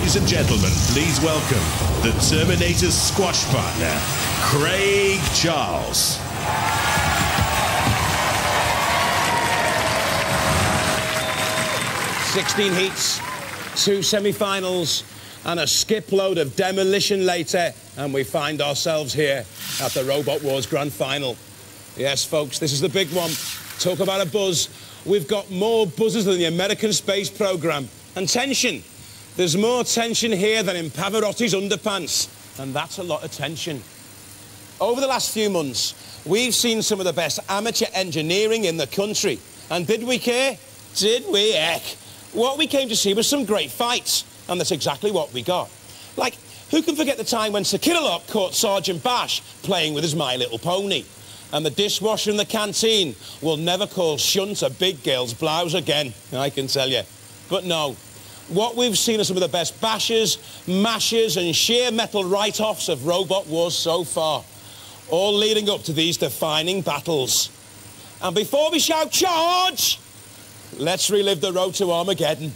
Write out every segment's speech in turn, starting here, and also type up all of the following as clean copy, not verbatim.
Ladies and gentlemen, please welcome the Terminator's squash partner, Craig Charles. "16 heats, 2 semi-finals, and a skip load of demolition later, and we find ourselves here at the Robot Wars Grand Final. Yes, folks, this is the big one. Talk about a buzz. We've got more buzzers than the American space program. And tension. There's more tension here than in Pavarotti's underpants. And that's a lot of tension. Over the last few months, we've seen some of the best amateur engineering in the country. And did we care? Did we? Heck. What we came to see was some great fights. And that's exactly what we got. Like, who can forget the time when Sir Killalot caught Sergeant Bash playing with his My Little Pony? And the dishwasher in the canteen will never call shunt a big girl's blouse again, I can tell you. But no, what we've seen are some of the best bashers, mashers and sheer metal write-offs of Robot Wars so far, all leading up to these defining battles. And before we shout charge, let's relive the road to Armageddon.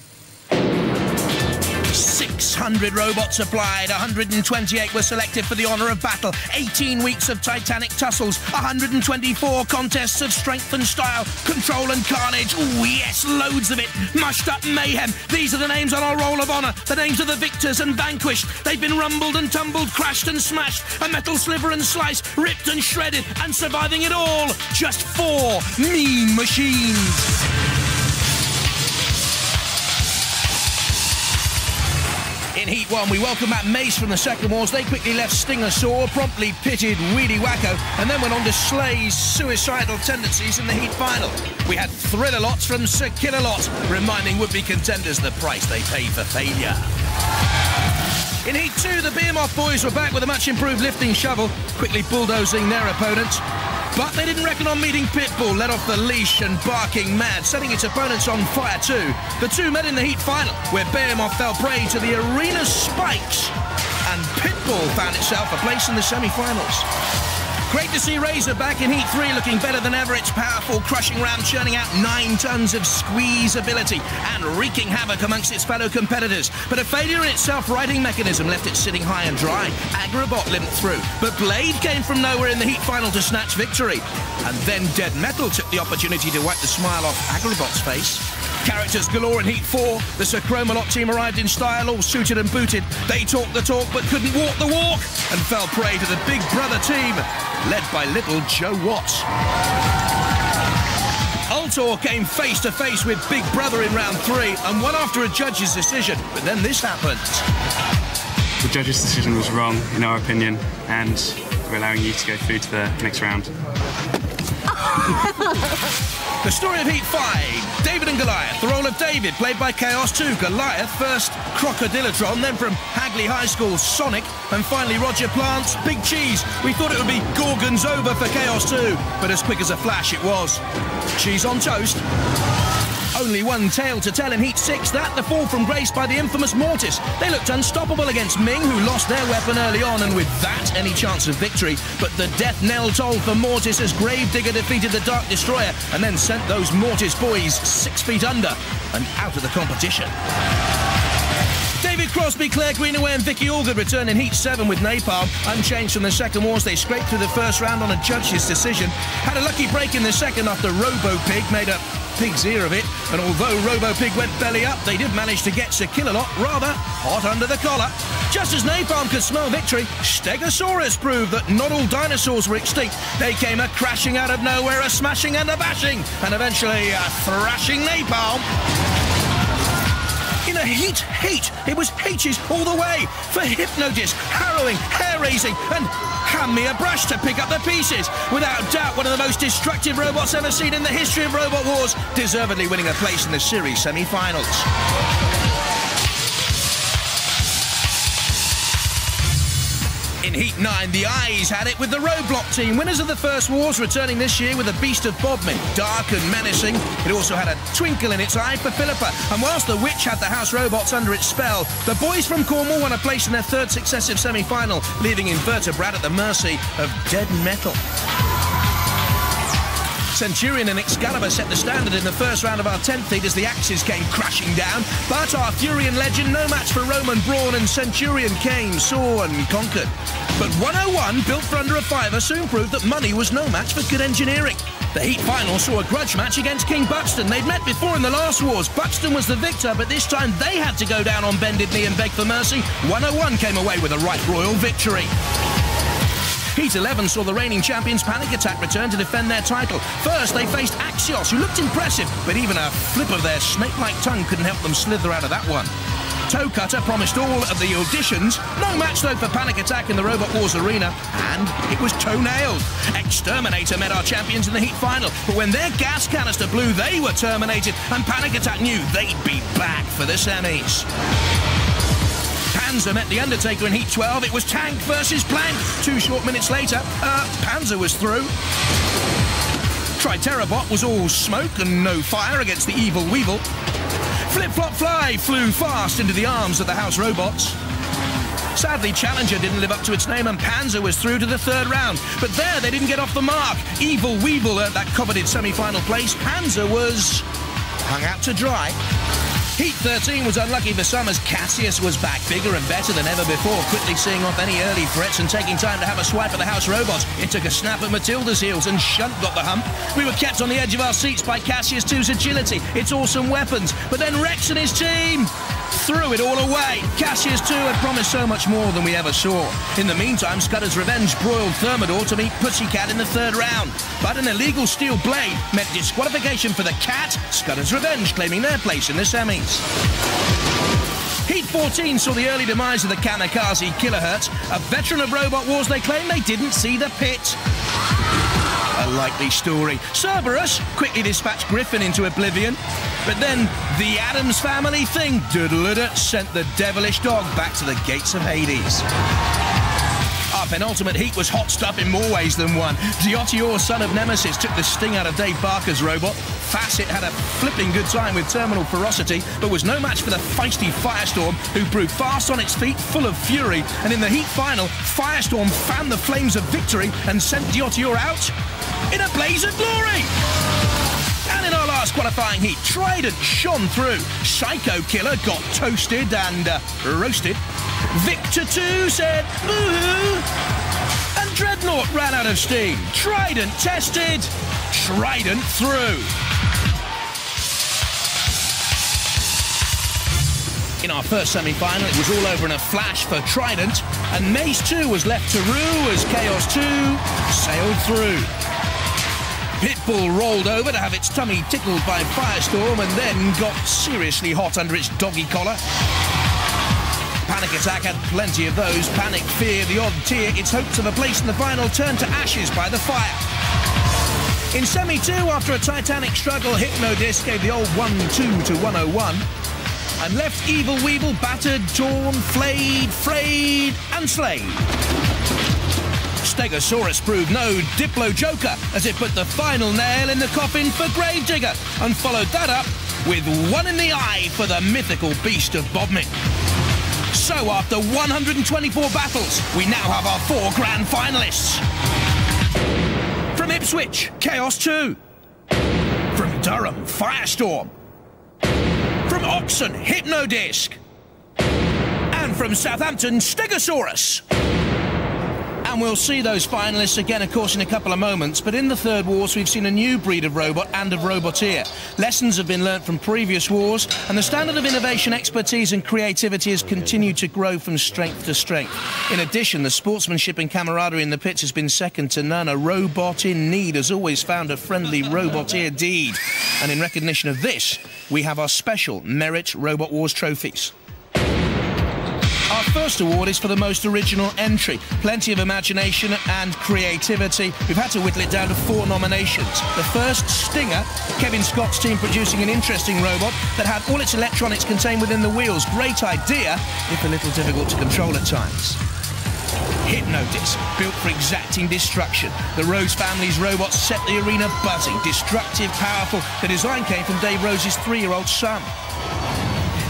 600 robots applied, 128 were selected for the honour of battle, 18 weeks of titanic tussles, 124 contests of strength and style, control and carnage, ooh yes, loads of it, mushed up mayhem. These are the names on our roll of honour, the names of the victors and vanquished. They've been rumbled and tumbled, crashed and smashed, a metal sliver and slice, ripped and shredded, and surviving it all, just 4 mean machines. In Heat 1, we welcome back Mace from the Second Wars. They quickly left Stinger sore, promptly pitted Weedy Wacko, and then went on to Slay's suicidal tendencies in the Heat final. We had Thrill-a-Lots from Sir Killalot, reminding would-be contenders the price they pay for failure. In Heat 2, the Behemoth boys were back with a much-improved lifting shovel, quickly bulldozing their opponents. But they didn't reckon on meeting Pitbull, let off the leash and barking mad, setting its opponents on fire too. The two met in the Heat final, where Behemoth fell prey to the arena's spikes, and Pitbull found itself a place in the semi-finals. Great to see Razor back in Heat 3, looking better than ever. Its powerful crushing ram churning out 9 tons of squeeze ability and wreaking havoc amongst its fellow competitors. But a failure in its self-righting mechanism left it sitting high and dry. Agrabot limped through, but Blade came from nowhere in the Heat final to snatch victory. And then Dead Metal took the opportunity to wipe the smile off Agrabot's face. Characters galore in Heat 4. The Sir Chromalot team arrived in style, all suited and booted. They talked the talk but couldn't walk the walk, and fell prey to the Big Brother team, led by little Joe Watts. Ultor came face to face with Big Brother in round 3 and won after a judge's decision. But then this happened. The judge's decision was wrong, in our opinion, and we're allowing you to go through to the next round. The story of Heat 5, David and Goliath. The role of David, played by Chaos 2. Goliath, first Crocodilotron, then from Hagley High School, Sonic, and finally Roger Plant's Big Cheese. We thought it would be Gorgon's over for Chaos 2, but as quick as a flash it was. Cheese on toast. Only one tale to tell in Heat 6, that the fall from grace by the infamous Mortis. They looked unstoppable against Ming, who lost their weapon early on, and with that, any chance of victory. But the death knell tolled for Mortis as Gravedigger defeated the Dark Destroyer and then sent those Mortis boys 6 feet under and out of the competition. David Crosby, Claire Greenaway and Vicky Allgood return in Heat 7 with Napalm. Unchanged from the Second Wars, they scraped through the first round on a judge's decision. Had a lucky break in the second after Robo-Pig made a pig's ear of it, and although Robo-Pig went belly up, they did manage to get Sir Killalot rather hot under the collar. Just as Napalm could smell victory, Stegosaurus proved that not all dinosaurs were extinct. They came a crashing out of nowhere, a smashing and a bashing, and eventually a thrashing Napalm. In a Heat, it was H's all the way, for hypnotism, harrowing, hair-raising, and hand me a brush to pick up the pieces. Without doubt, one of the most destructive robots ever seen in the history of Robot Wars, deservedly winning a place in the series semi-finals. In Heat 9, the Eyes had it with the Roadblock team, winners of the first wars, returning this year with a beast of Bodmin, dark and menacing. It also had a twinkle in its eye for Philippa, and whilst the Witch had the House robots under its spell, the boys from Cornwall won a place in their 3rd successive semi-final, leaving Invertebrate at the mercy of Dead Metal. Centurion and Excalibur set the standard in the first round of our 10th heat as the axes came crashing down. But our Furion legend, no match for Roman brawn, and Centurion came, saw and conquered. But 101, built for under a fiver, soon proved that money was no match for good engineering. The heat final saw a grudge match against King Buxton. They'd met before in the last wars. Buxton was the victor, but this time they had to go down on bended knee and beg for mercy. 101 came away with a right royal victory. Heat 11 saw the reigning champions Panic Attack return to defend their title. First, they faced Axios, who looked impressive, but even a flip of their snake-like tongue couldn't help them slither out of that one. Toe Cutter promised all of the auditions. No match, though, for Panic Attack in the Robot Wars arena, and it was toe-nailed. Exterminator met our champions in the heat final, but when their gas canister blew, they were terminated, and Panic Attack knew they'd be back for the semis. Panzer met the Undertaker in Heat 12. It was Tank versus Plank. 2 short minutes later, Panzer was through. Triterabot was all smoke and no fire against the Evil Weevil. Flip-Flop Fly flew fast into the arms of the House Robots. Sadly, Challenger didn't live up to its name and Panzer was through to the 3rd round. But there, they didn't get off the mark. Evil Weevil earned that coveted semi-final place. Panzer was hung out to dry. Heat 13 was unlucky for some as Cassius was back bigger and better than ever before, quickly seeing off any early threats and taking time to have a swipe at the House Robots. It took a snap at Matilda's heels and Shunt got the hump. We were kept on the edge of our seats by Cassius 2's agility, its awesome weapons, but then Rex and his team threw it all away. Cassius 2 had promised so much more than we ever saw. In the meantime, Scudder's Revenge broiled Thermidor to meet Pussycat in the 3rd round. But an illegal steel blade meant disqualification for the Cat, Scudder's Revenge claiming their place in the semis. Heat 14 saw the early demise of the Kamikaze Kilohertz. A veteran of Robot Wars, they claim they didn't see the pit. A likely story. Cerberus quickly dispatched Griffin into oblivion, but then the Addams Family thing sent the devilish dog back to the gates of Hades. Our penultimate heat was hot stuff in more ways than one. Diotior, son of Nemesis, took the sting out of Dave Barker's robot. Facet had a flipping good time with Terminal Ferocity, but was no match for the feisty Firestorm, who proved fast on its feet, full of fury. And in the heat final, Firestorm fanned the flames of victory and sent Diotior out in a blaze of glory. And in our last qualifying heat, Trident shone through. Psycho Killer got toasted and roasted. Victor 2 said, boo-hoo. And Dreadnought ran out of steam. Trident tested, Trident through. In our first semi-final, it was all over in a flash for Trident, and Mace 2 was left to rue as Chaos 2 sailed through. Pitbull rolled over to have its tummy tickled by Firestorm and then got seriously hot under its doggy collar. Panic Attack had plenty of those. Panic, Fear, the odd tear. Its hopes of a place in the final turned to ashes by the fire. In Semi-2, after a titanic struggle, Hypnodisc gave the old 1-2 to 101. And left Evil Weevil battered, torn, flayed, frayed, and slain. Stegosaurus proved no Diplo Joker as it put the final nail in the coffin for Gravedigger and followed that up with one in the eye for the mythical beast of Bodmin. So after 124 battles, we now have our 4 grand finalists. From Ipswich, Chaos 2. From Durham, Firestorm. From Oxon, Hypnodisc. And from Southampton, Stegosaurus. And we'll see those finalists again, of course, in a couple of moments. But in the Third Wars, we've seen a new breed of robot and of roboteer. Lessons have been learnt from previous wars, and the standard of innovation, expertise and creativity has continued to grow from strength to strength. In addition, the sportsmanship and camaraderie in the pits has been second to none. A robot in need has always found a friendly roboteer deed. And in recognition of this, we have our special Merit Robot Wars trophies. Our first award is for the most original entry. Plenty of imagination and creativity. We've had to whittle it down to 4 nominations. The first, Stinger, Kevin Scott's team producing an interesting robot that had all its electronics contained within the wheels. Great idea, if a little difficult to control at times. Hypnodisc, built for exacting destruction. The Rose family's robots set the arena buzzing. Destructive, powerful. The design came from Dave Rose's 3-year-old son.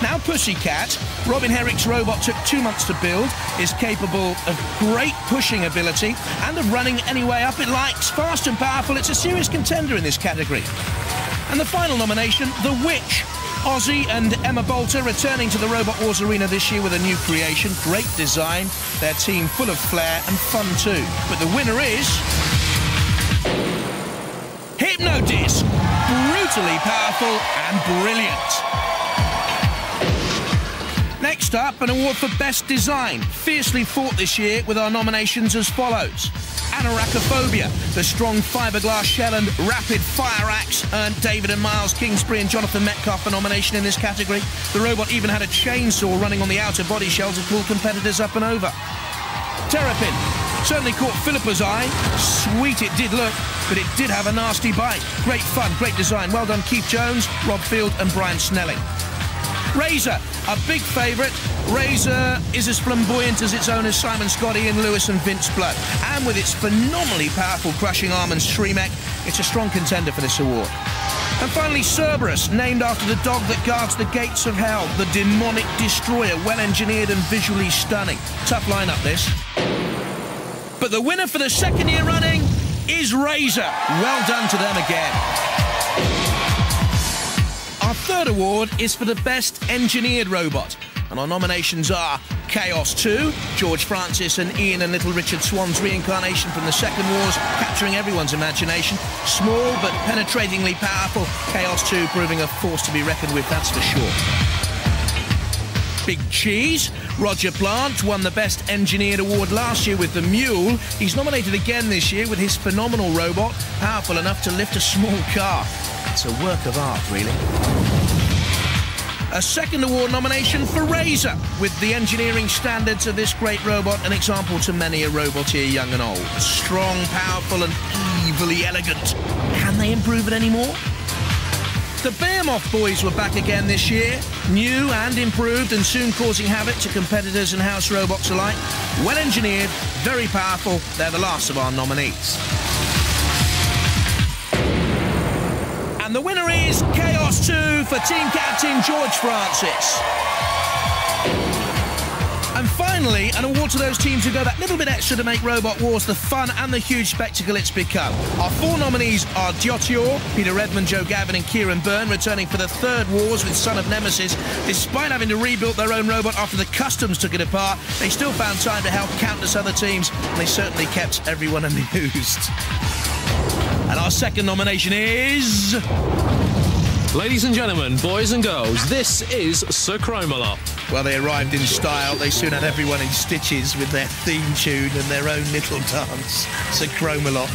Now Pussycat, Robin Herrick's robot took 2 months to build, is capable of great pushing ability and of running any way up it likes. Fast and powerful, it's a serious contender in this category. And the final nomination, The Witch. Ozzy and Emma Bolter returning to the Robot Wars arena this year with a new creation. Great design, their team full of flair and fun too. But the winner is... Hypnodisc. Brutally powerful and brilliant. Next up, an award for Best Design. Fiercely fought this year with our nominations as follows. Anorachophobia, the strong fiberglass shell and rapid fire axe earned David and Miles Kingsbury and Jonathan Metcalf a nomination in this category. The robot even had a chainsaw running on the outer body shell to pull competitors up and over. Terrapin certainly caught Philippa's eye. Sweet it did look, but it did have a nasty bite. Great fun, great design. Well done Keith Jones, Rob Field and Brian Snelling. Razor, a big favourite. Razor is as flamboyant as its owners Simon Scott, Ian Lewis and Vince Blood. And with its phenomenally powerful crushing arm and streamek, it's a strong contender for this award. And finally Cerberus, named after the dog that guards the gates of hell, the demonic destroyer, well engineered and visually stunning. Tough lineup this. But the winner for the second year running is Razor. Well done to them again. Our third award is for the Best Engineered Robot, and our nominations are Chaos 2, George Francis and Ian and Little Richard Swan's reincarnation from the Second Wars, capturing everyone's imagination. Small but penetratingly powerful, Chaos 2 proving a force to be reckoned with, that's for sure. Big Cheese, Roger Plant won the Best Engineered Award last year with the Mule. He's nominated again this year with his phenomenal robot, powerful enough to lift a small car. It's a work of art, really. A second award nomination for Razor, with the engineering standards of this great robot an example to many a roboteer, young and old. Strong, powerful and evilly elegant. Can they improve it anymore? The Behemoth boys were back again this year, new and improved and soon causing havoc to competitors and house robots alike. Well engineered, very powerful, they're the last of our nominees. And the winner is Chaos 2 for team captain George Francis. And finally, an award to those teams who go that little bit extra to make Robot Wars the fun and the huge spectacle it's become. Our four nominees are Diotior, Peter Redmond, Joe Gavin and Kieran Byrne, returning for the third Wars with Son of Nemesis. Despite having to rebuild their own robot after the customs took it apart, they still found time to help countless other teams, and they certainly kept everyone amused. And our second nomination is... Ladies and gentlemen, boys and girls, this is Sir Cromalot. Well, they arrived in style. They soon had everyone in stitches with their theme tune and their own little dance. Sir Cromalot.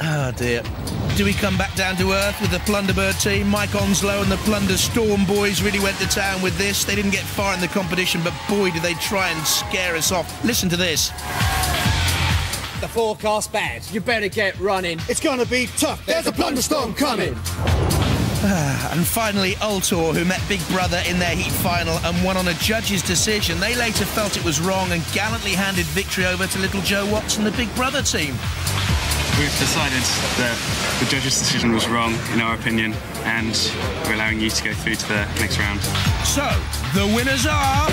Oh, dear. Do we come back down to earth with the Plunderbird team? Mike Onslow and the Plunder Storm boys really went to town with this. They didn't get far in the competition, but boy, did they try and scare us off. Listen to this. The forecast bad. You better get running. It's gonna be tough. There's a Plunderstorm coming. And finally, Ultor, who met Big Brother in their heat final and won on a judge's decision. They later felt it was wrong and gallantly handed victory over to little Joe Watts and the Big Brother team. We've decided that the judge's decision was wrong, in our opinion, and we're allowing you to go through to the next round. So, the winners are...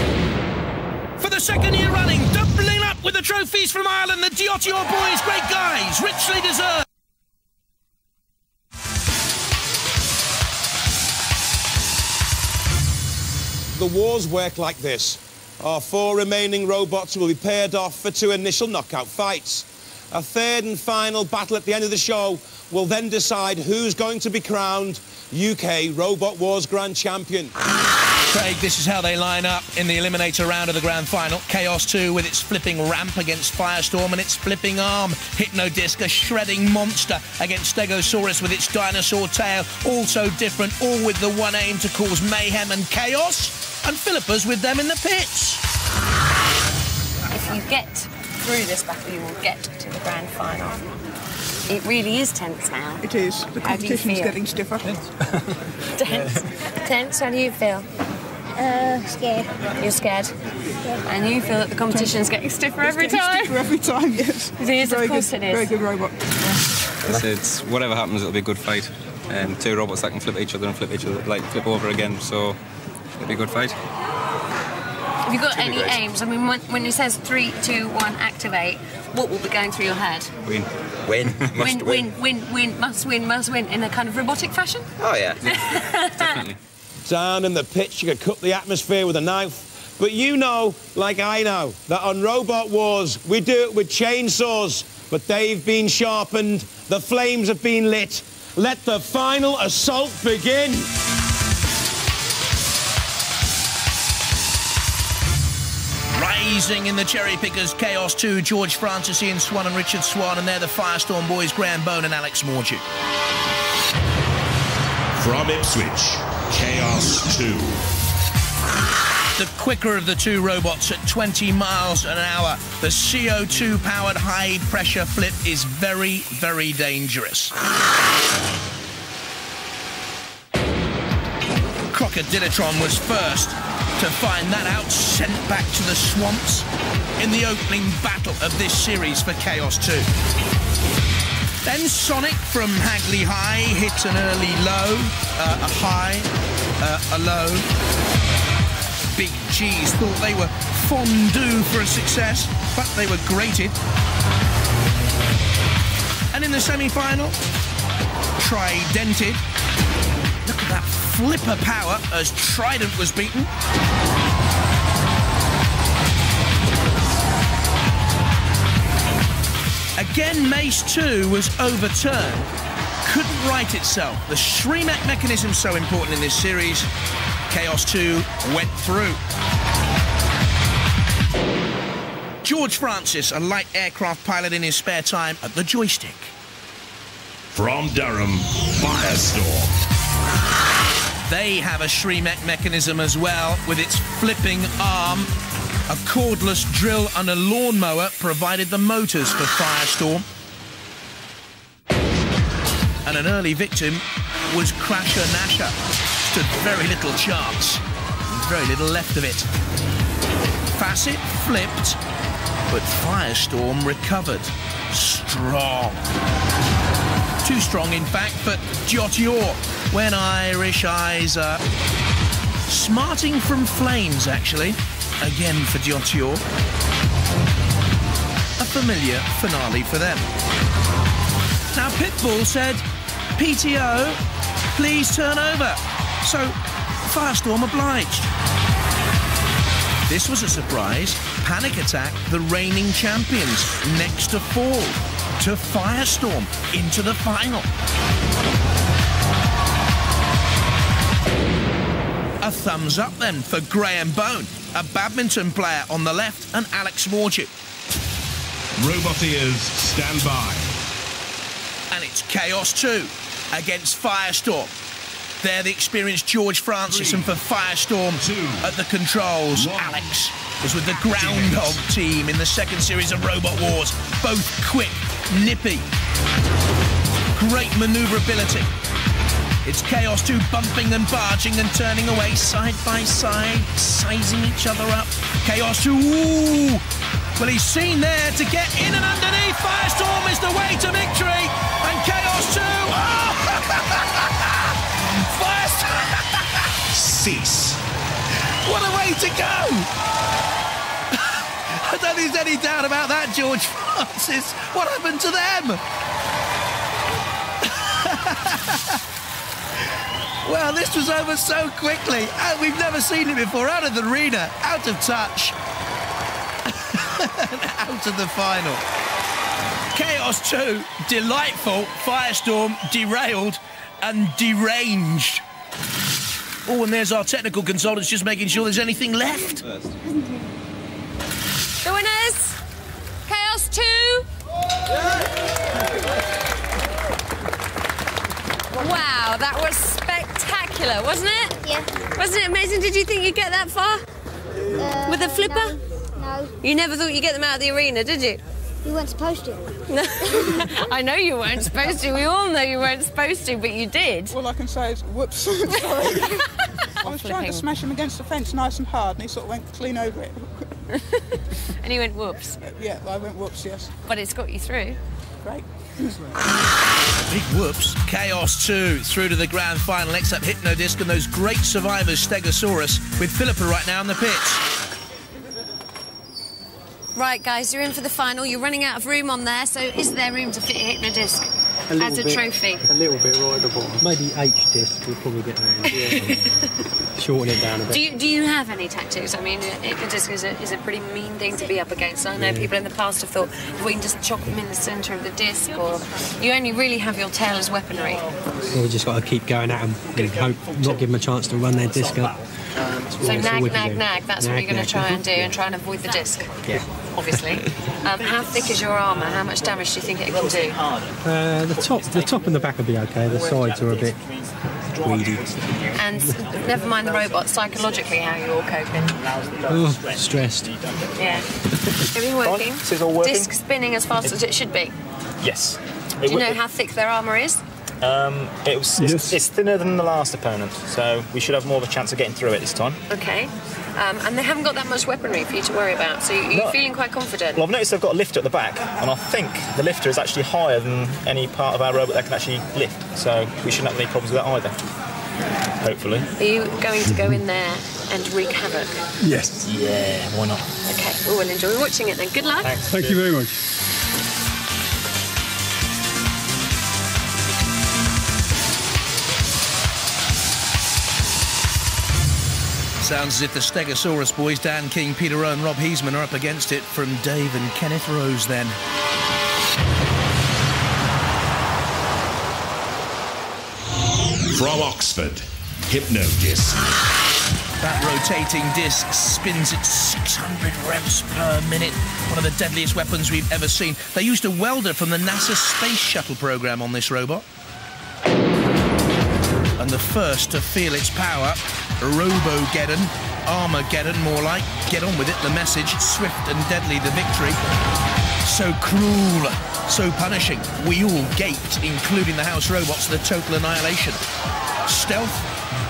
For the second year running, doubling up with the trophies from Ireland, the Diotior boys, great guys, richly deserved. The wars work like this. Our four remaining robots will be paired off for two initial knockout fights. A third and final battle at the end of the show will then decide who's going to be crowned UK Robot Wars Grand Champion. Craig, this is how they line up in the eliminator round of the grand final. Chaos 2 with its flipping ramp against Firestorm and its flipping arm. Hypnodisc, a shredding monster, against Stegosaurus with its dinosaur tail. All so different, all with the one aim to cause mayhem and chaos. And Philippa's with them in the pits. If you get through this battle, you will get to the grand final. It really is tense now. It is. The competition's getting stiffer. Tense. Tense, how do you feel? Scared. You're scared? Yeah. And you feel that the competition's getting stiffer every time? Stiffer every time, yes. It is, of course it is. Very good robot. It's whatever happens, it'll be a good fight. and two robots that can flip each other and flip over again. So it'll be a good fight. Have you got any aims? I mean, when it says 3, 2, 1, activate, what will be going through your head? Win. Must win, in a kind of robotic fashion? Oh, yeah. Definitely. Down in the pitch, you could cut the atmosphere with a knife. But you know, like I know, that on Robot Wars, we do it with chainsaws. But they've been sharpened, the flames have been lit. Let the final assault begin. Rising in the cherry pickers, Chaos 2, George Francis, Ian Swan and Richard Swan, and they're the Firestorm boys, Graham Bone and Alex Mordew. From Ipswich, Chaos 2. The quicker of the two robots at 20 miles an hour. The CO2-powered high-pressure flip is very, very dangerous. Crocodilotron was first to find that out, sent back to the swamps in the opening battle of this series for Chaos 2. Then Sonic from Hagley High hit an early low, a high, a low. Big G's thought they were fondue for a success, but they were grated. And in the semi-final, Tridented. Look at that flipper power as Trident was beaten. Again, Mace 2 was overturned. Couldn't right itself. The Shremek mechanism so important in this series. Chaos 2 went through. George Francis, a light aircraft pilot in his spare time at the joystick. From Durham, Firestorm. They have a Shremek mechanism as well, with its flipping arm. A cordless drill and a lawnmower provided the motors for Firestorm. And an early victim was Crasher Nasher. Stood very little chance, very little left of it. Facet flipped, but Firestorm recovered. Strong. Too strong, in fact, for Diotior, when Irish eyes are smarting from flames, actually. Again for Diotior. A familiar finale for them. Now, Pitbull said, PTO, please turn over. So, Firestorm obliged. This was a surprise. Panic Attack, the reigning champions, next to fall to Firestorm into the final. A thumbs up then for Graham Bone, a badminton player on the left, and Alex Mordew. Roboteers, stand by. And it's Chaos 2 against Firestorm. They're the experienced George Francis, and for Firestorm at the controls, Alex was with the Groundhog team in the second series of Robot Wars. Both quick, nippy, great manoeuvrability. It's Chaos 2 bumping and barging and turning away side by side, sizing each other up. Chaos 2, ooh! Well, he's seen there to get in and underneath. Firestorm is the way to victory. And Chaos 2, oh! Cease. What a way to go! I don't think there's any doubt about that, George Francis. What happened to them? Well, this was over so quickly. We've never seen it before. Out of the arena, out of touch. Out of the final. Chaos 2, delightful. Firestorm, derailed and deranged. Oh, and there's our technical consultants just making sure there's anything left. The winners, Chaos 2. Wow, that was spectacular, wasn't it? Yeah. Wasn't it amazing? Did you think you'd get that far? With a flipper? No. You never thought you'd get them out of the arena, did you? You weren't supposed to. No. I know you weren't supposed to. We all know you weren't supposed to, but you did. All I can say is, whoops. Sorry. I was trying to smash him against the fence nice and hard, and he sort of went clean over it. And he went, whoops. Yeah, I went whoops, yes. But it's got you through. Great. Big whoops. Chaos 2 through to the grand final. Next up, Hypnodisc and those great survivors, Stegosaurus, with Philippa right now in the pits. Right, guys, you're in for the final. You're running out of room on there, so is there room to fit a Hypnodisc as a trophy? A little bit right at the bottom. Maybe H-disc, we'll probably get round. Yeah. Shorten it down a bit. Do you have any tattoos? I mean, Hypnodisc is a pretty mean thing to be up against. I know people in the past have thought, if we can just chop them in the centre of the disc, or you only really have your tail as weaponry. Well, we've just got to keep going at them and hope not give them a chance to run their disc up. So nag, that's what you're going to try and do, and try and avoid the disc. Yeah. Obviously. How thick is your armour? How much damage do you think it can do? The top and the back will be okay. The sides are a bit weedy. And never mind the robot, psychologically, how are you all coping? Oh, stressed. Yeah. Everything working? This is all working. Disc spinning as fast as it should be? Yes. Do you know how thick their armour is? It's thinner than the last opponent, so we should have more of a chance of getting through it this time. Okay. And they haven't got that much weaponry for you to worry about, so you're feeling quite confident? Well, I've noticed they've got a lifter at the back, and I think the lifter is actually higher than any part of our robot that can actually lift, so we shouldn't have any problems with that either. Hopefully. Are you going to go in there and wreak havoc? Yes. Yeah, why not? Okay, well, we'll enjoy watching it then. Good luck. Thanks. Thank you very much. Sounds as if the Stegosaurus boys, Dan King, Peter Rowe and Rob Heisman, are up against it. From Dave and Kenneth Rose then. From Oxford, Hypnodisc. That rotating disc spins at 600 revs per minute. One of the deadliest weapons we've ever seen. They used a welder from the NASA Space Shuttle program on this robot. And the first to feel its power, Robogeddon, Armageddon more like. Get on with it, the message, swift and deadly the victory. So cruel, so punishing. We all gaped, including the house robots, the total annihilation. Stealth,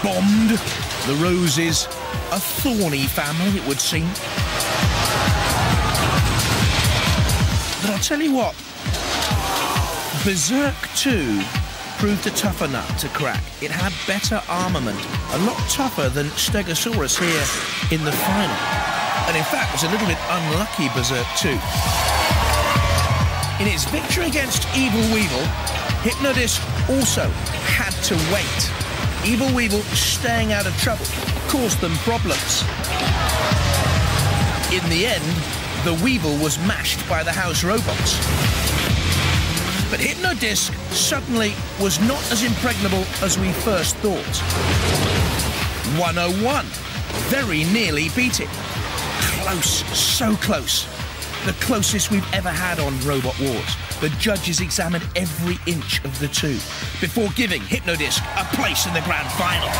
bombed. The Roses, a thorny family, it would seem. But I'll tell you what, Berserk 2 proved a tougher nut to crack. It had better armament, a lot tougher than Stegosaurus here in the final. And in fact, was a little bit unlucky, Berserk 2. In its victory against Evil Weevil, Hypnodisc also had to wait. Evil Weevil, staying out of trouble, caused them problems. In the end, the Weevil was mashed by the house robots. But Hypnodisc suddenly was not as impregnable as we first thought. 101. Very nearly beat it. Close, so close. The closest we've ever had on Robot Wars. The judges examined every inch of the two before giving Hypnodisc a place in the grand final.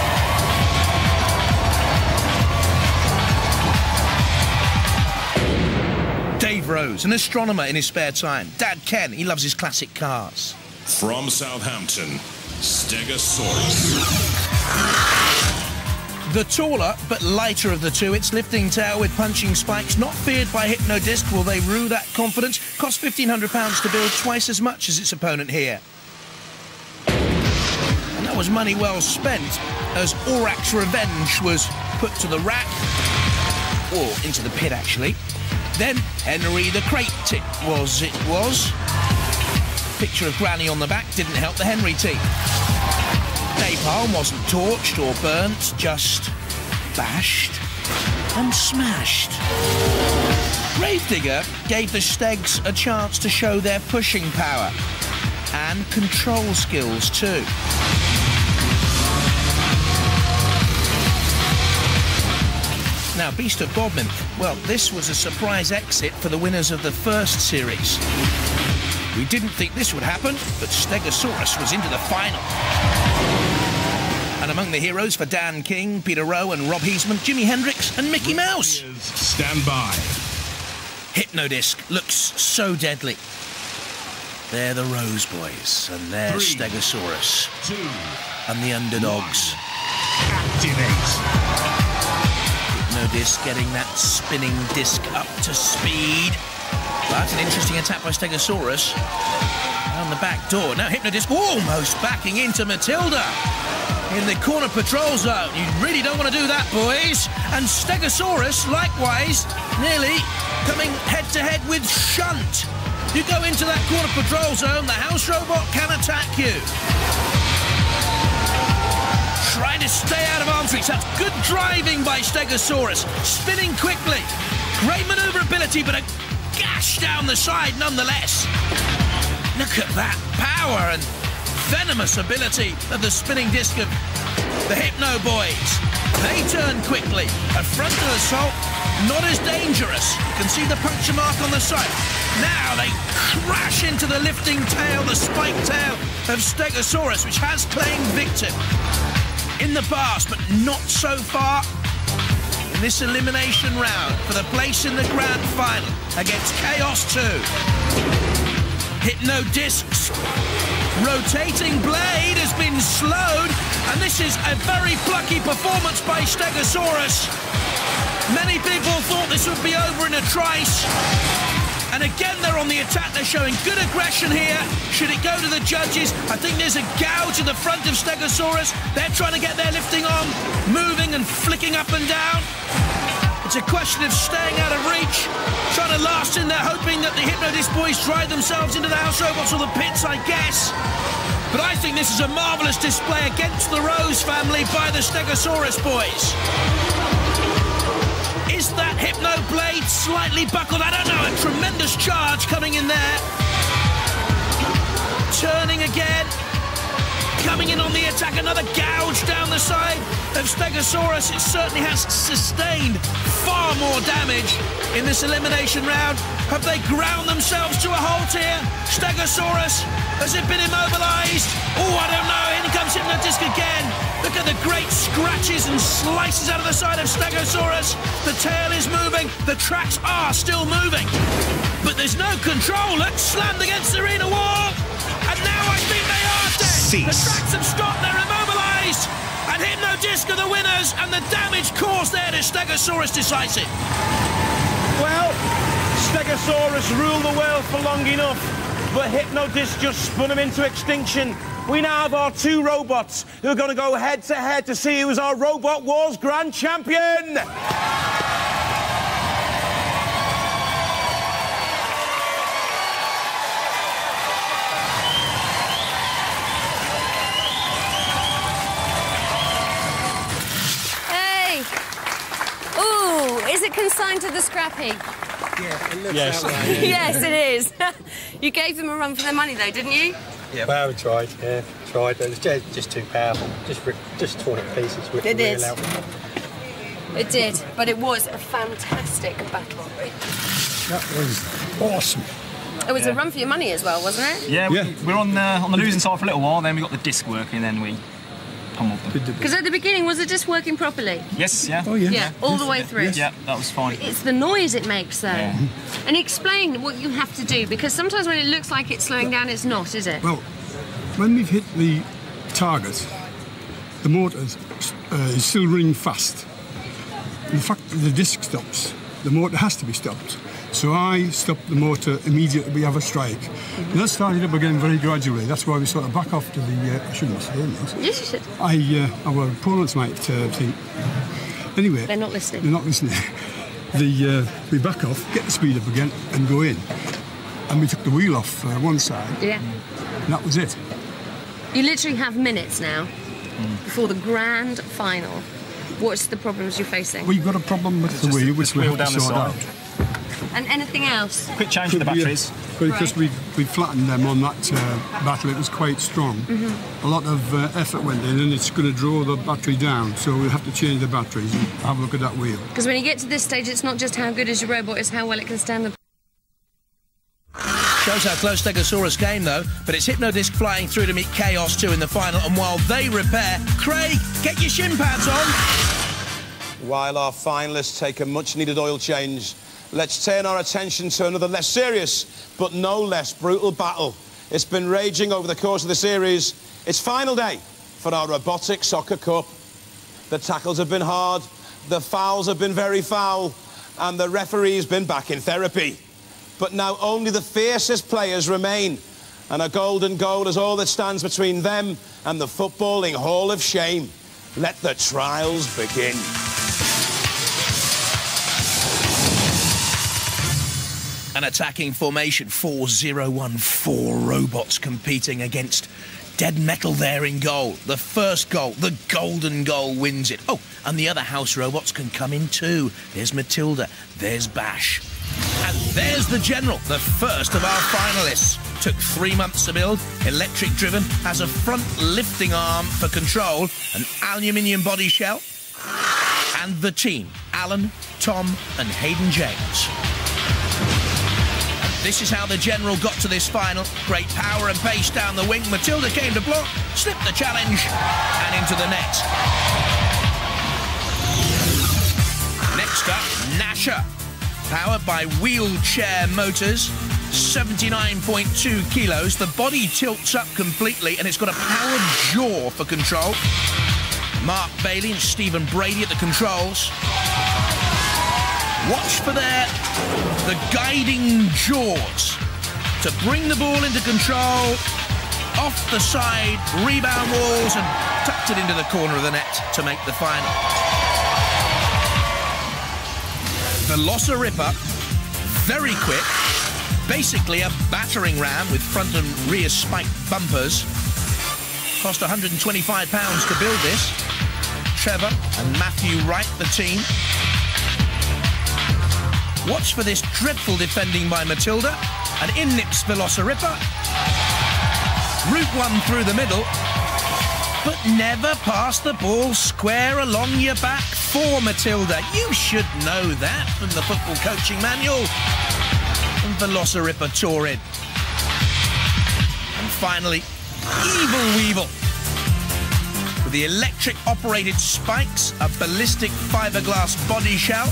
Dave Rose, an astronomer in his spare time. Dad Ken, he loves his classic cars. From Southampton, Stegosaurus. The taller but lighter of the two, its lifting tail with punching spikes, not feared by Hypnodisc. Will they rue that confidence? Cost £1,500 to build, twice as much as its opponent here. And that was money well spent, as Aurak's revenge was put to the rack, or into the pit actually. Then Henry the Crate it was. Picture of Granny on the back didn't help the Henry team. Napalm wasn't torched or burnt, just bashed and smashed. Gravedigger gave the Stegs a chance to show their pushing power and control skills too. Now, Beast of Bodmin, well, this was a surprise exit for the winners of the first series. We didn't think this would happen, but Stegosaurus was into the final. And among the heroes for Dan King, Peter Rowe and Rob Heisman, Jimi Hendrix and Mickey Mouse. Stand by. Hypnodisc looks so deadly. They're the Rose Boys, and they're 3, Stegosaurus. 2, and the underdogs. 1. Activate. Hypnodisc getting that spinning disc up to speed. But an interesting attack by Stegosaurus. the back door. Now Hypnodisc almost backing into Matilda in the corner patrol zone. You really don't want to do that, boys. And Stegosaurus, likewise, nearly coming head-to-head with Shunt. You go into that corner patrol zone, the house robot can attack you. Trying to stay out of arm's reach. That's good driving by Stegosaurus. Spinning quickly. Great manoeuvrability, but a gash down the side nonetheless. Look at that power and venomous ability of the spinning disc of the Hypno Boys. They turn quickly. A frontal assault, not as dangerous. You can see the puncture mark on the side. Now they crash into the lifting tail, the spiked tail of Stegosaurus, which has claimed victim in the past, but not so far in this elimination round for the place in the grand final against Chaos 2. Hypnodisc's rotating blade has been slowed, and this is a very plucky performance by Stegosaurus. Many people thought this would be over in a trice. And again, they're on the attack. They're showing good aggression here. Should it go to the judges? I think there's a gouge at the front of Stegosaurus. They're trying to get their lifting arm moving and flicking up and down. It's a question of staying out of reach, trying to last in there, hoping that the Hypnodisc boys drive themselves into the house robots or the pits, I guess. But I think this is a marvellous display against the Rose family by the Stegosaurus boys. Is that Hypno blade slightly buckled? I don't know. A tremendous charge coming in there. Turning again. Coming in on the attack. Another gouge down the side of Stegosaurus. It certainly has sustained far more damage in this elimination round. Have they ground themselves to a halt here? Stegosaurus, has it been immobilised? Oh, I don't know. In comes Hypnodisc again. Look at the great scratches and slices out of the side of Stegosaurus. The tail is moving. The tracks are still moving. But there's no control. Look, slammed against the arena wall. And now I think they are dead. The tracks have stopped. They're immobilised. And Hypnodisc are the winners. And the damage caused there to Stegosaurus decisive. Well, Stegosaurus ruled the world for long enough, but Hypnodisc just spun him into extinction. We now have our two robots who are going to go head-to-head to see who's our Robot Wars Grand Champion. Hey! Ooh, is it consigned to the scrap heap? Yeah, it looks Yes. that way. Yes, it is. You gave them a run for their money, though, didn't you? Yeah, well, we tried, but it was just too powerful. Just torn it to pieces. It did. It did, but it was a fantastic battle. That was awesome. It was a run for your money as well, wasn't it? Yeah, we're on the losing side for a little while, then we got the disc working, and then we pummeled them. Because at the beginning, was it just working properly? Yes, yeah. Oh, yeah. Yeah, all the way through. Yeah, that was fine. It's the noise it makes, though. Yeah. And explain what you have to do, because sometimes when it looks like it's slowing down, it's not, is it? Well, when we've hit the target, the motor is still running fast. And the fact that the disc stops, the motor has to be stopped. So I stopped the motor immediately we have a strike. And that started up again very gradually. That's why we sort of back off to the... I shouldn't say this. Yes, you should. Our opponents might think... Anyway... They're not listening. They're not listening. We back off, get the speed up again and go in. And we took the wheel off one side. Yeah. And that was it. You literally have minutes now before the grand final. What's the problems you're facing? We've got a problem with the wheel, which we have to sort out. And anything else? Quick change to the batteries. Because we flattened them on that battle, it was quite strong. A lot of effort went in, and it's going to draw the battery down, so we'll have to change the batteries and have a look at that wheel. Because when you get to this stage, it's not just how good is your robot, it's how well it can stand the... Shows how close Stegosaurus came, though, but it's Hypnodisc flying through to meet Chaos 2 in the final, and while they repair, Craig, get your shin pads on! While our finalists take a much-needed oil change, let's turn our attention to another less serious, but no less brutal battle. It's been raging over the course of the series. It's final day for our Robotic Soccer Cup. The tackles have been hard, the fouls have been very foul, and the referee's been back in therapy. But now only the fiercest players remain, And a golden goal is all that stands between them and the footballing Hall of Shame. Let the trials begin. An attacking formation, 4-0-1-4 robots competing against dead metal there in goal. The first goal, the golden goal, wins it. Oh, and the other house robots can come in too. There's Matilda, there's Bash. And there's the General, the first of our finalists. Took 3 months to build, electric driven, has a front lifting arm for control, an aluminium body shell, and the team, Alan, Tom and Hayden James. This is how the General got to this final. Great power and pace down the wing. Matilda came to block, slipped the challenge, and into the net. Next up, Nasher. Powered by wheelchair motors, 79.2 kilos. The body tilts up completely, and it's got a powered jaw for control. Mark Bailey and Stephen Brady at the controls. Watch for the guiding jaws to bring the ball into control, off the side, rebound walls, and tucked it into the corner of the net to make the final. Velociripper, very quick, basically a battering ram with front and rear spiked bumpers. Cost £125 to build this. Trevor and Matthew Wright, the team. Watch for this dreadful defending by Matilda, and in nips Velociripper. Route one through the middle, but never pass the ball square along your back for Matilda. You should know that from the football coaching manual. And Velociripper tore in. And finally, Evil Weevil. With the electric-operated spikes, a ballistic fiberglass body shell,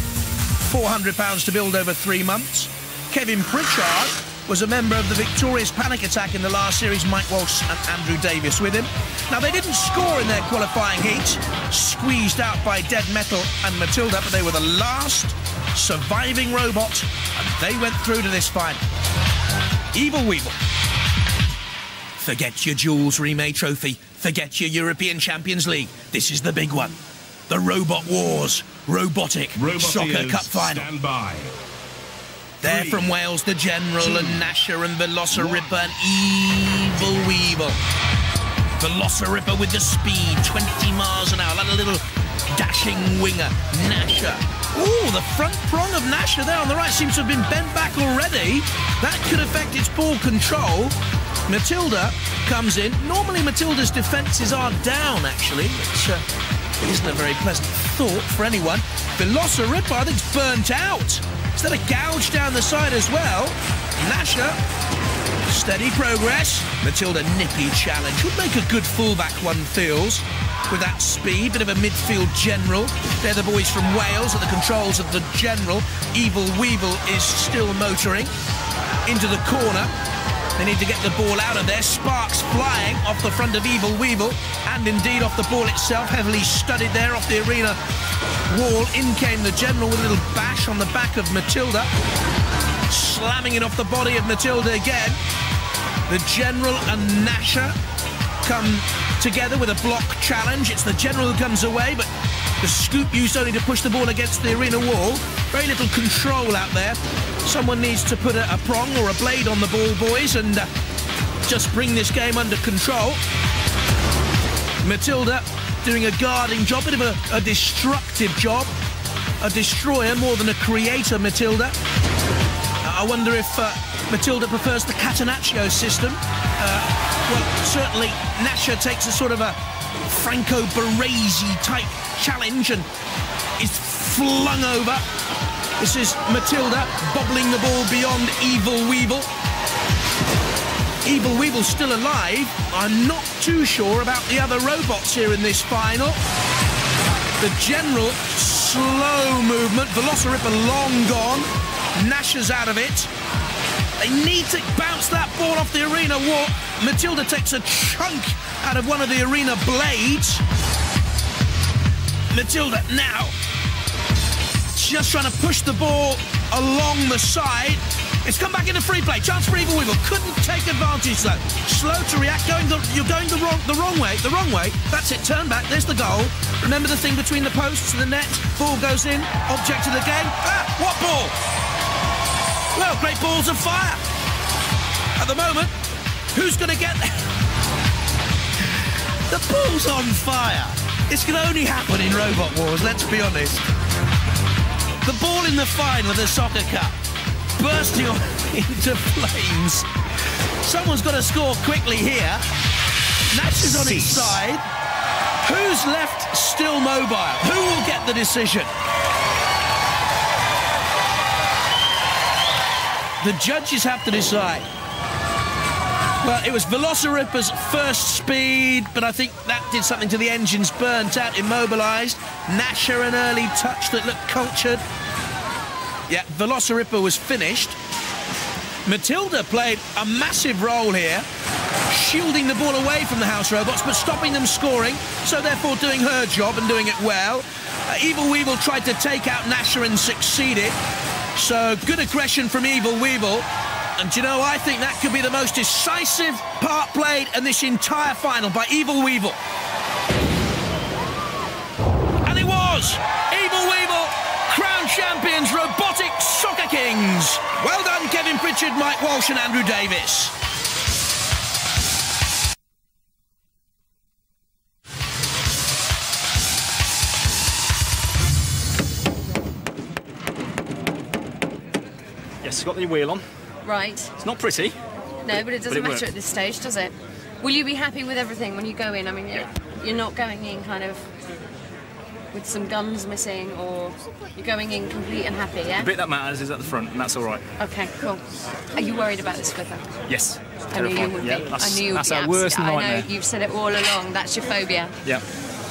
£400 to build over 3 months. Kevin Pritchard was a member of the victorious Panic Attack in the last series, Mike Walsh and Andrew Davis with him. Now, they didn't score in their qualifying heat, squeezed out by Dead Metal and Matilda, but they were the last surviving robot, and they went through to this final. Evil Weevil. Forget your Jules Rimet Trophy. Forget your European Champions League. This is the big one. The Robot Wars Robotic Soccer Cup Final. Stand by. They're from Wales, the General and Nasher and Velociripper and Evil Weevil. Velociripper with the speed, 20 miles an hour, like a little dashing winger. Nasher. Ooh, the front prong of Nasher there on the right seems to have been bent back already. That could affect its ball control. Matilda comes in. Normally Matilda's defences are down, actually, which isn't a very pleasant thought for anyone. Velociripper, I think, is burnt out. Is that a gouge down the side as well? Nasher, steady progress. Matilda, nippy challenge. Would make a good fullback, one feels, with that speed. Bit of a midfield General. They're the boys from Wales at the controls of the General. Evil Weevil is still motoring into the corner. They need to get the ball out of there. Sparks flying off the front of Evil Weevil, and indeed off the ball itself, heavily studied there off the arena wall. In came the General with a little bash on the back of Matilda, slamming it off the body of Matilda again. The General and Nasher come together with a block challenge. It's the General who comes away, but the scoop used only to push the ball against the arena wall. Very little control out there. Someone needs to put a prong or a blade on the ball, boys, and just bring this game under control. Matilda doing a guarding job, bit of a destructive job. A destroyer more than a creator, Matilda. I wonder if Matilda prefers the Catenaccio system. Well, certainly Nasher takes a sort of a Franco Baresi type challenge and is flung over. This is Matilda bobbling the ball beyond Evil Weevil. Evil Weevil's still alive. I'm not too sure about the other robots here in this final. The General, slow movement. Velociripper long gone. Nasher's out of it. They need to bounce that ball off the arena wall. Matilda takes a chunk out of one of the arena blades. Matilda now just trying to push the ball along the side. It's come back into free play. Chance for Evil Weevil. Couldn't take advantage though. Slow to react. You're going the wrong way. The wrong way. That's it. Turn back. There's the goal. Remember the thing between the posts and the net. Ball goes in. Object of the game. Ah, what ball? Well, great balls of fire. At the moment, who's going to get there? The ball's on fire. This can only happen in Robot Wars. Let's be honest. The ball in the final of the Soccer Cup. Bursting into flames. Someone's got to score quickly here. Nash is on its side. Who's left still mobile? Who will get the decision? The judges have to decide. Well, it was Velociraptor's first speed, but I think that did something to the engines. Burnt out, immobilised. Nasher an early touch that looked cultured. Yeah, Velociraptor was finished. Matilda played a massive role here, shielding the ball away from the house robots, but stopping them scoring, so therefore doing her job and doing it well. Evil Weevil tried to take out Nasher and succeeded. So good aggression from Evil Weevil. And you know, I think that could be the most decisive part played in this entire final by Evil Weevil. And it was! Evil Weevil, crowned champions, robotic soccer kings. Well done, Kevin Pritchard, Mike Walsh and Andrew Davis. Yes, got the wheel on. Right. It's not pretty. No, but it doesn't matter worked. at this stage, does it? Will you be happy with everything when you go in? I mean, you're not going in kind of with some guns missing, or you're going in complete and happy, yeah? The bit that matters is at the front, and that's all right. Okay, cool. Are you worried about this flipper? Yes. I knew you would be. I knew you would that's be. our worst nightmare. I know, you've said it all along. That's your phobia. Yeah.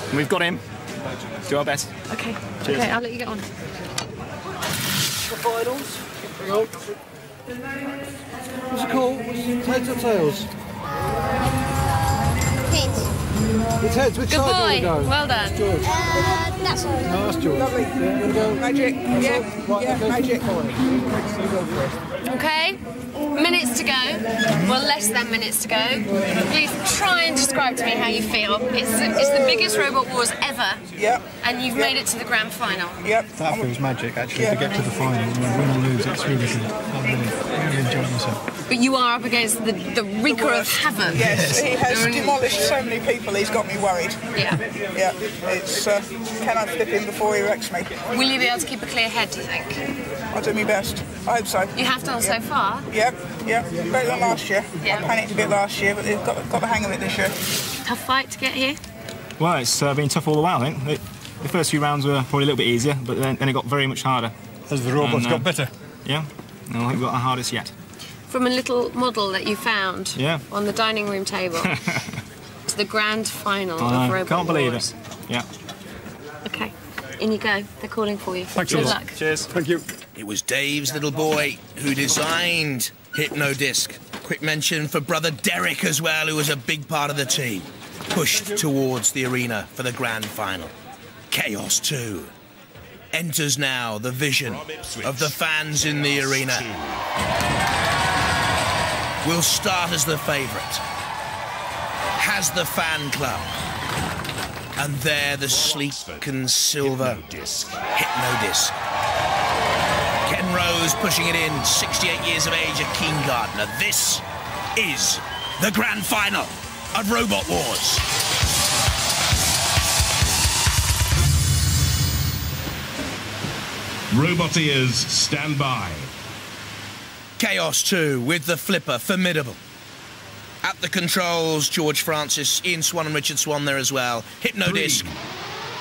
And we've got him. Do our best. Okay. Cheers. Okay, I'll let you get on. The finals. What's it called? Heads or tails? Heads. It's heads. Which Good side boy. do you want to go? Well done. George. That's all. No, that's George. Lovely. Yeah, you want to go? Magic. Yeah. Right, Yeah, okay. magic. You go first. Okay, minutes to go. Well, less than minutes to go. Please try and describe to me how you feel. It's the biggest Robot Wars ever. Yep. And you've made it to the grand final. Yep. That feels magic, actually, to get to the final. Win or lose, it's really good. I'm really enjoying myself. But you are up against the wreaker of havoc. Yes, he has demolished so many people, he's got me worried. Yeah. Yeah, it's, can I flip him before he wrecks me? Will you be able to keep a clear head, do you think? I'll do my best. I hope so. You have done so far? Yep, yep. Better than last year. Yeah. I panicked a bit last year, but they've got the hang of it this year. Tough fight to get here? Well, it's been tough all the while, I think. The first few rounds were probably a little bit easier, but then it got very much harder. As the robots got better. Yeah. No, I think we got our hardest yet. From a little model that you found on the dining room table to the grand final of Robot Can't believe Wars. it. Yeah. Okay, in you go. They're calling for you. Thanks. Good luck. Cheers. Thank you. It was Dave's little boy who designed Hypnodisc. Quick mention for brother Derek as well, who was a big part of the team. Pushed towards the arena for the grand final. Chaos 2 enters now the vision of the fans in the arena. Will start as the favourite. Has the fan club. And there the sleek and silver Hypnodisc. Ken Rose pushing it in, 68 years of age, a keen gardener. This is the grand final of Robot Wars. Roboteers, stand by. Chaos 2 with the flipper, formidable. At the controls, George Francis, Ian Swan and Richard Swan there as well. Hypnodisc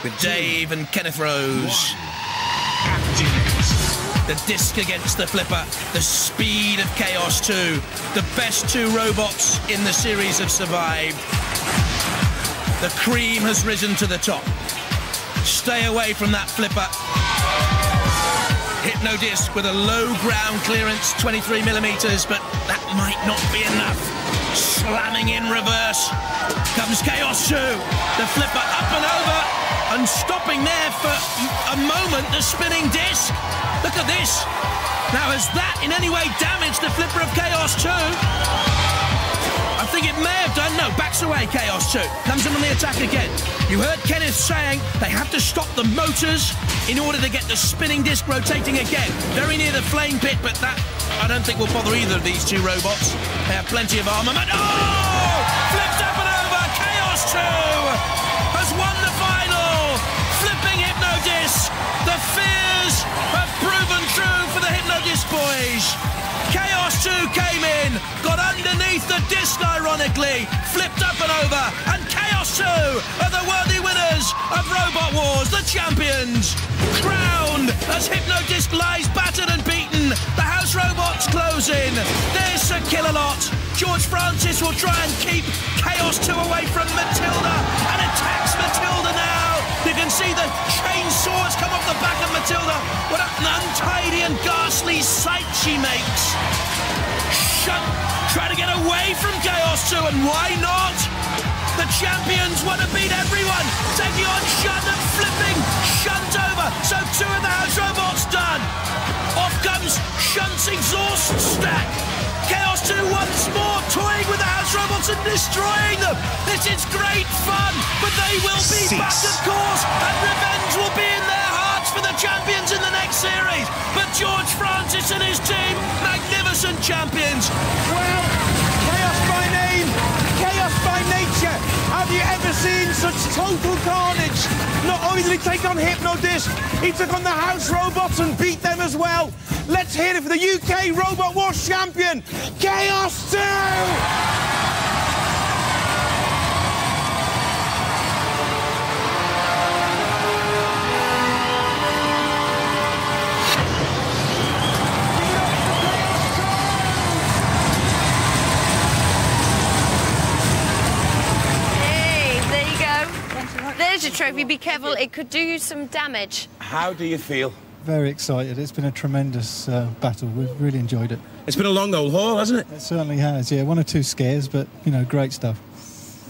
with Dave and Kenneth Rose. The disc against the flipper, the speed of Chaos 2. The best two robots in the series have survived. The cream has risen to the top. Stay away from that flipper. Hypnodisc with a low ground clearance, 23mm, but that might not be enough. Slamming in reverse. Comes Chaos 2. The flipper up and over and stopping there for a moment, the spinning disc. Look at this. Now, has that in any way damaged the Flipper of Chaos 2? I think it may have done. No, backs away, Chaos 2. Comes in on the attack again. You heard Kenneth saying they have to stop the motors in order to get the spinning disc rotating again. Very near the flame pit, but that, I don't think will bother either of these two robots. They have plenty of armament. Oh! Flipped up and over. Chaos 2 has won the final. Flipping Hypnodisc. The fears have proven true for the Hypnodisc boys. Chaos 2 came in, got underneath the disc ironically, flipped up and over, and Chaos 2 are the worthy winners of Robot Wars, the champions. Crowned as Hypnodisc lies battered and beaten, the house robots close in. There's Sir Kill-A-Lot. George Francis will try and keep Chaos 2 away from Matilda and attacks Matilda now. You can see the chainsaws come off the back of Matilda. What an untidy and ghastly sight she makes. Shunt, try to get away from Chaos 2, and why not? The champions want to beat everyone. Taking on Shunt and flipping Shunt over. So 2 of the house robots done. Off comes Shunt's exhaust stack. Chaos 2 once more toying with the house robots and destroying them. This is great fun, but they will be back, of course, and revenge will be in their hearts for the champions in the next series. But George Francis and his team, magnificent champions. Well, chaos by name, chaos by nature. Have you ever seen such total carnage? Not only did he take on Hypnodisc, he took on the house robots and beat them as well. Let's hear it for the UK Robot Wars champion, Chaos 2! There's your trophy. Be careful, it could do you some damage. How do you feel? Very excited. It's been a tremendous battle. We've really enjoyed it. It's been a long old haul, hasn't it? It certainly has, yeah. 1 or 2 scares, but, you know, great stuff.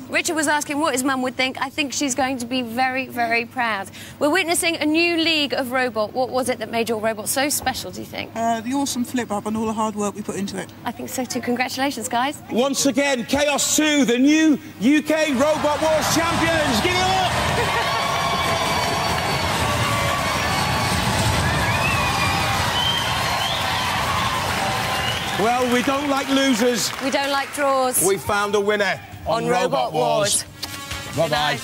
Richard was asking what his mum would think. I think she's going to be very, very proud. We're witnessing a new league of robot. What was it that made your robot so special, do you think? The awesome flip-up and all the hard work we put into it. I think so too. Congratulations, guys. Once again, Chaos 2, the new UK Robot Wars champions. Give it up! Well, we don't like losers. We don't like draws. We found a winner on Robot Wars. Bye-bye.